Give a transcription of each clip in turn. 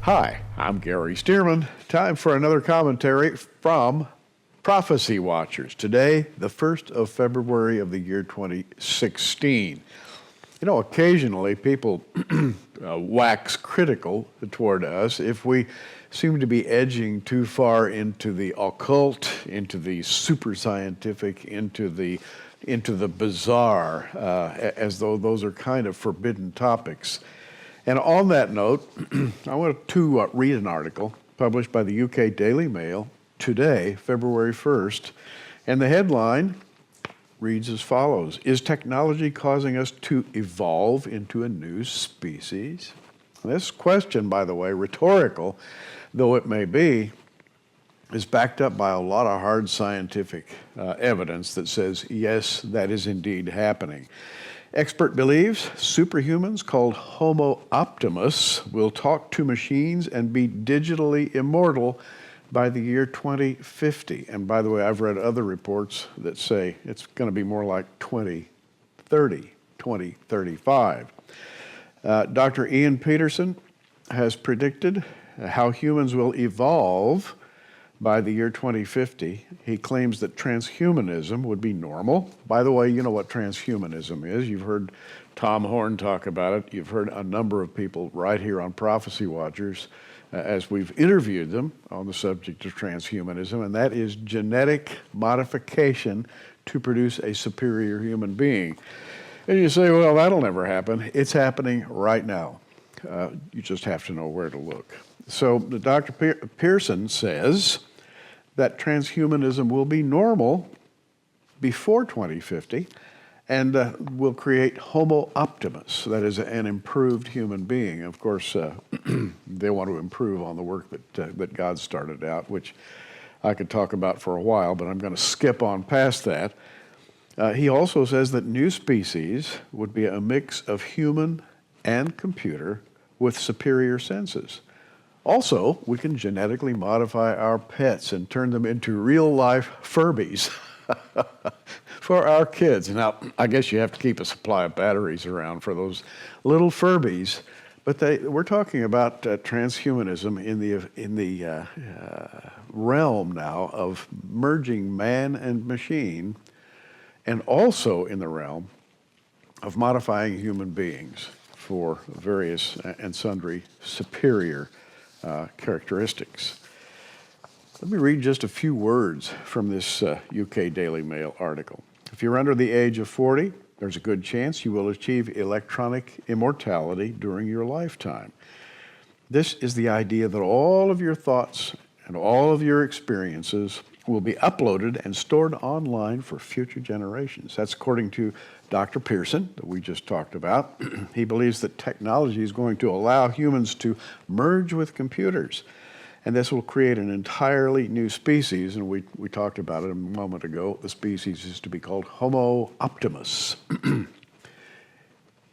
Hi, I'm Gary Stearman. Time for another commentary from Prophecy Watchers. Today, the 1st of February of the year 2016. You know, occasionally people wax critical toward us if we seem to be edging too far into the occult, into the super scientific, into the bizarre, as though those are kind of forbidden topics. And on that note, I want to read an article published by the UK Daily Mail today, February 1st, and the headline reads as follows: Is technology causing us to evolve into a new species? This question, by the way, rhetorical though it may be, is backed up by a lot of hard scientific evidence that says, yes, that is indeed happening. Expert believes superhumans called Homo Optimus will talk to machines and be digitally immortal by the year 2050. And by the way, I've read other reports that say it's going to be more like 2030, 2035. Dr. Ian Peterson has predicted how humans will evolve by the year 2050. He claims that transhumanism would be normal. By the way, you know what transhumanism is. You've heard Tom Horn talk about it. You've heard a number of people right here on Prophecy Watchers as we've interviewed them on the subject of transhumanism, and that is genetic modification to produce a superior human being. And you say, well, that'll never happen. It's happening right now. You just have to know where to look. So Dr. Pearson says that transhumanism will be normal before 2050 and will create Homo Optimus, that is an improved human being. Of course, they want to improve on the work that God started out, which I could talk about for a while, but I'm going to skip on past that. He also says that new species would be a mix of human and computer with superior senses. Also, we can genetically modify our pets and turn them into real-life Furbies for our kids. Now, I guess you have to keep a supply of batteries around for those little Furbies, but we're talking about transhumanism in the realm now of merging man and machine, and also in the realm of modifying human beings for various and sundry superior characteristics. Let me read just a few words from this UK Daily Mail article. If you're under the age of 40, there's a good chance you will achieve electronic immortality during your lifetime. This is the idea that all of your thoughts and all of your experiences will be uploaded and stored online for future generations. That's according to Dr. Pearson, that we just talked about. He believes that technology is going to allow humans to merge with computers, and this will create an entirely new species, and we talked about it a moment ago. The species is to be called Homo Optimus.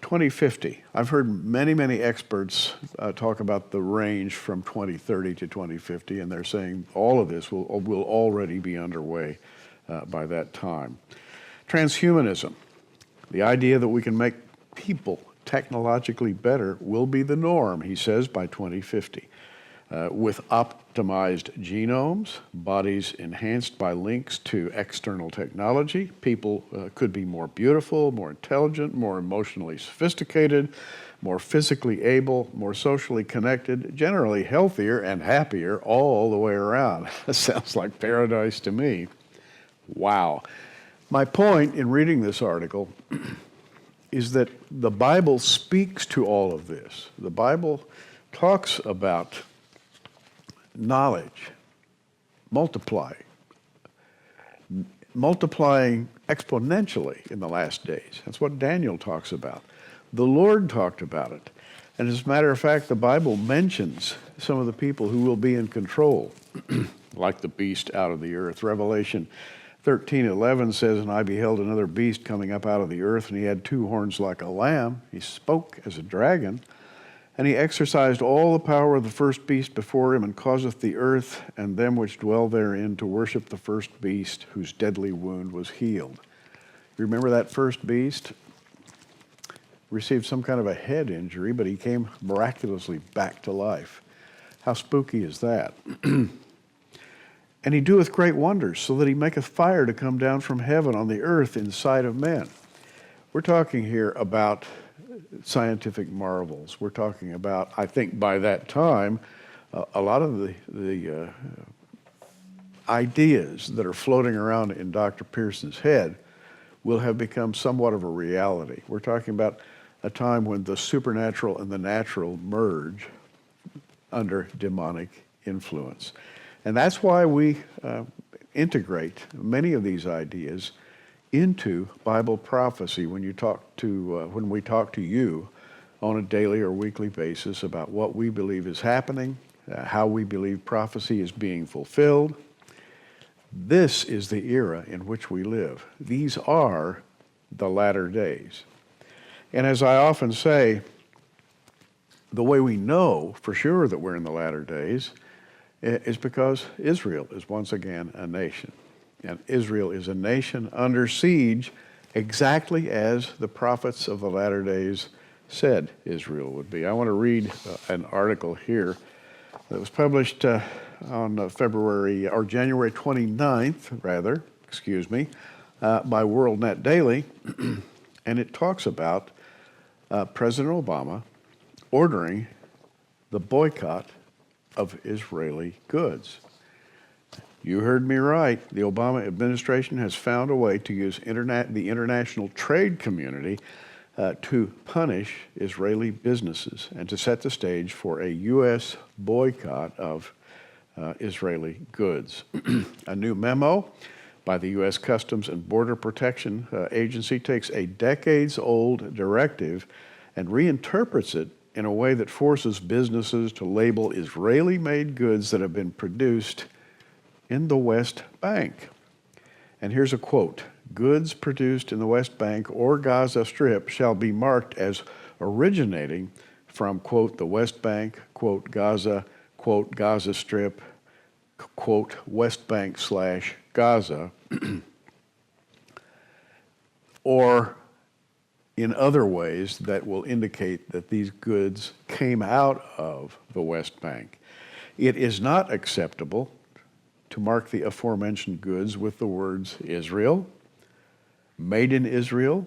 2050. I've heard many experts talk about the range from 2030 to 2050, and they're saying all of this will already be underway by that time. Transhumanism. The idea that we can make people technologically better will be the norm, he says, by 2050. With optimized genomes, bodies enhanced by links to external technology, people could be more beautiful, more intelligent, more emotionally sophisticated, more physically able, more socially connected, generally healthier and happier all the way around. That sounds like paradise to me. Wow. My point in reading this article is that the Bible speaks to all of this. The Bible talks about knowledge, multiplying exponentially in the last days. That's what Daniel talks about. The Lord talked about it. And as a matter of fact, the Bible mentions some of the people who will be in control, like the beast out of the earth. Revelation 13:11 says, "And I beheld another beast coming up out of the earth, and he had 2 horns like a lamb. He spoke as a dragon. And he exercised all the power of the first beast before him, and causeth the earth and them which dwell therein to worship the first beast, whose deadly wound was healed." You remember that first beast? Received some kind of a head injury, but he came miraculously back to life. How spooky is that? And he doeth great wonders, so that he maketh fire to come down from heaven on the earth in the sight of men. We're talking here about scientific marvels. We're talking about, I think by that time, a lot of the ideas that are floating around in Dr. Pearson's head will have become somewhat of a reality. We're talking about a time when the supernatural and the natural merge under demonic influence. And that's why we integrate many of these ideas into Bible prophecy when we talk to you on a daily or weekly basis about what we believe is happening, how we believe prophecy is being fulfilled. This is the era in which we live. These are the latter days. And as I often say, the way we know for sure that we're in the latter days is because Israel is once again a nation. And Israel is a nation under siege exactly as the prophets of the latter days said Israel would be. I want to read an article here that was published on January 29th, by WorldNet Daily, and it talks about President Obama ordering the boycott of Israeli goods. You heard me right. The Obama administration has found a way to use the international trade community to punish Israeli businesses and to set the stage for a U.S. boycott of Israeli goods. A new memo by the U.S. Customs and Border Protection Agency takes a decades-old directive and reinterprets it in a way that forces businesses to label Israeli-made goods that have been produced in the West Bank. And here's a quote: goods produced in the West Bank or Gaza Strip shall be marked as originating from, quote, the West Bank, quote, Gaza Strip, quote, West Bank / Gaza, or in other ways that will indicate that these goods came out of the West Bank. It is not acceptable to mark the aforementioned goods with the words Israel, made in Israel,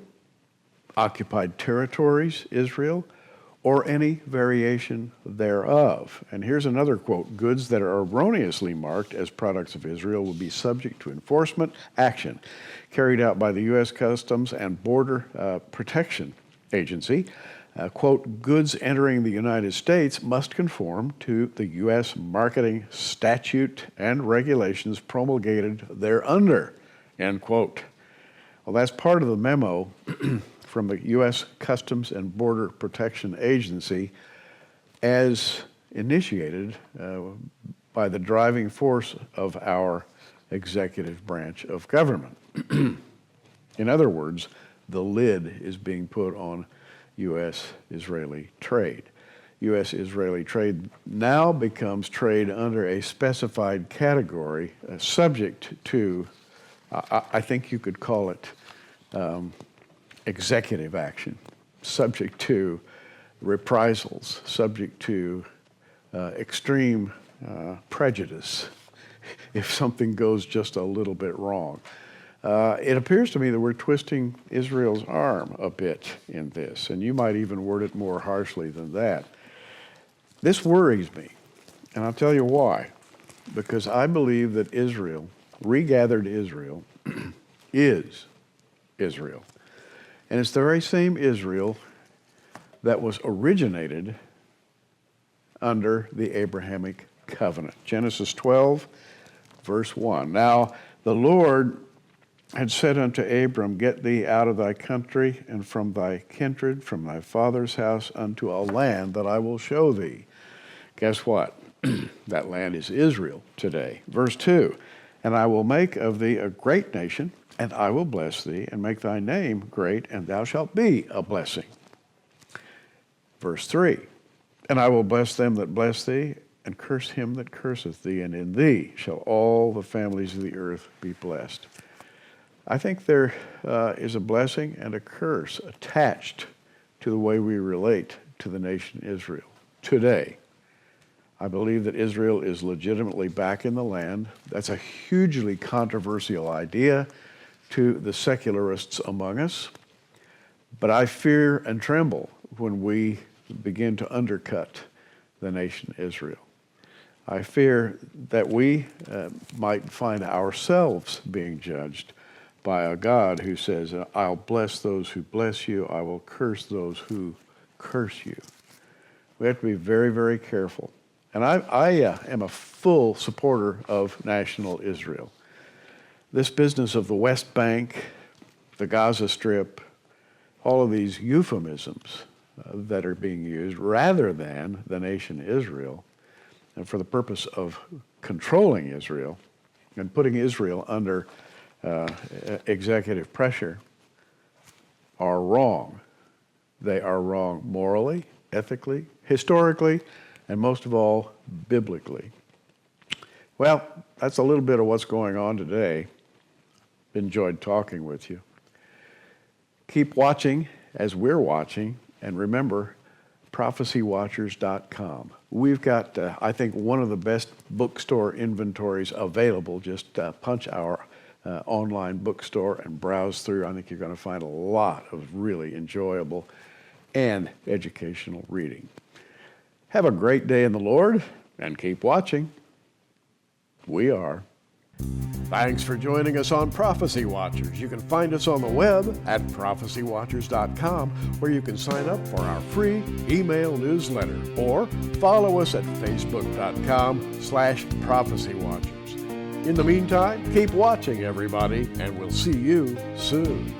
occupied territories, Israel, or any variation thereof. And here's another quote: goods that are erroneously marked as products of Israel will be subject to enforcement action carried out by the U.S. Customs and Border Protection Agency. Quote, goods entering the United States must conform to the U.S. marketing statute and regulations promulgated thereunder, end quote. Well, that's part of the memo from the U.S. Customs and Border Protection Agency as initiated by the driving force of our executive branch of government. In other words, the lid is being put on U.S.-Israeli trade. U.S.-Israeli trade now becomes trade under a specified category subject to, I think you could call it executive action, subject to reprisals, subject to extreme prejudice if something goes just a little bit wrong. It appears to me that we're twisting Israel's arm a bit in this, and you might even word it more harshly than that. This worries me, and I'll tell you why. Because I believe that Israel, regathered Israel, is Israel. And it's the very same Israel that was originated under the Abrahamic covenant. Genesis 12, verse 1. Now the Lord had said unto Abram, get thee out of thy country and from thy kindred, from thy father's house, unto a land that I will show thee. Guess what? That land is Israel today. Verse 2, and I will make of thee a great nation, and I will bless thee, and make thy name great, and thou shalt be a blessing. Verse 3, and I will bless them that bless thee, and curse him that curseth thee, and in thee shall all the families of the earth be blessed. I think there is a blessing and a curse attached to the way we relate to the nation Israel today. I believe that Israel is legitimately back in the land. That's a hugely controversial idea to the secularists among us. But I fear and tremble when we begin to undercut the nation Israel. I fear that we might find ourselves being judged by a God who says, I'll bless those who bless you, I will curse those who curse you. We have to be very, very careful. And I am a full supporter of national Israel. This business of the West Bank, the Gaza Strip, all of these euphemisms that are being used rather than the nation Israel, and for the purpose of controlling Israel and putting Israel under executive pressure, are wrong. They are wrong morally, ethically, historically, and most of all, biblically. Well, that's a little bit of what's going on today. Enjoyed talking with you. Keep watching as we're watching, and remember, prophecywatchers.com. We've got, I think, one of the best bookstore inventories available. Just punch our online bookstore and browse through. I think you're going to find a lot of really enjoyable and educational reading. Have a great day in the Lord, and keep watching. We are. Thanks for joining us on Prophecy Watchers. You can find us on the web at prophecywatchers.com, where you can sign up for our free email newsletter, or follow us at facebook.com/prophecywatchers. In the meantime, keep watching, everybody, and we'll see you soon.